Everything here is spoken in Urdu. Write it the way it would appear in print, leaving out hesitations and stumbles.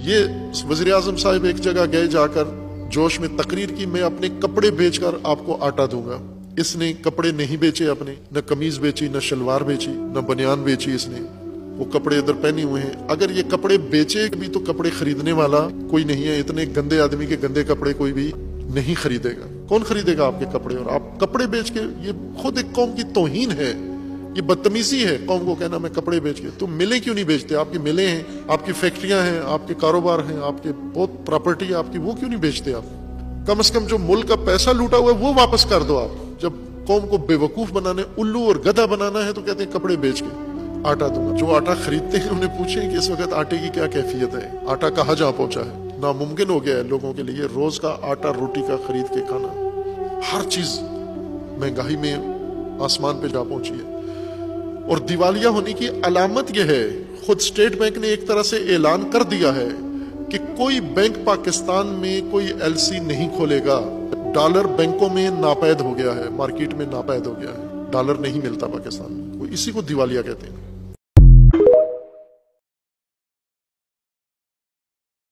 یہ وزیر اعظم صاحب ایک جگہ گئے جا کر جوش میں تقریر کی، میں اپنے کپڑے بیچ کر آپ کو آٹا دوں گا۔ اس نے کپڑے نہیں بیچے اپنے، نہ قمیض بیچی، نہ شلوار بیچی، نہ بنیان بیچی، اس نے وہ کپڑے ادھر پہنے ہوئے ہیں۔ اگر یہ کپڑے بیچے بھی تو کپڑے خریدنے والا کوئی نہیں ہے، اتنے گندے آدمی کے گندے کپڑے کوئی بھی نہیں خریدے گا۔ کون خریدے گا آپ کے کپڑے؟ اور آپ کپڑے بیچ کے، یہ خود ایک قوم کی توہین ہے، یہ بدتمیزی ہے قوم کو کہنا میں کپڑے بیچ کے۔ تو ملیں کیوں نہیں بیچتے؟ آپ کی ملیں ہیں، آپ کی فیکٹریاں ہیں، آپ کے کاروبار ہیں، آپ کے بہت پراپرٹی ہے آپ کی، وہ کیوں نہیں بیچتے آپ؟ کم از کم جو ملک کا پیسہ لوٹا ہوا ہے وہ واپس کر دو آپ۔ جب قوم کو بے وقوف بنانے، الو اور گدھا بنانا ہے تو کہتے ہیں کپڑے بیچ کے آٹا دوں گا۔ جو آٹا خریدتے ہیں انہیں پوچھیں کہ اس وقت آٹے کی کیا کیفیت ہے، آٹا کہاں جہاں پہنچا ہے۔ ناممکن ہو گیا ہے لوگوں کے لیے روز کا آٹا روٹی کا خرید کے کھانا۔ ہر چیز مہنگائی میں آسمان پہ جا پہنچی ہے، اور دیوالیہ ہونے کی علامت یہ ہے، خود اسٹیٹ بینک نے ایک طرح سے اعلان کر دیا ہے کہ کوئی بینک پاکستان میں کوئی ایل سی نہیں کھولے گا۔ ڈالر بینکوں میں ناپید ہو گیا ہے، مارکیٹ میں ناپید ہو گیا ہے، ڈالر نہیں ملتا پاکستان میں، اسی کو دیوالیہ کہتے ہیں۔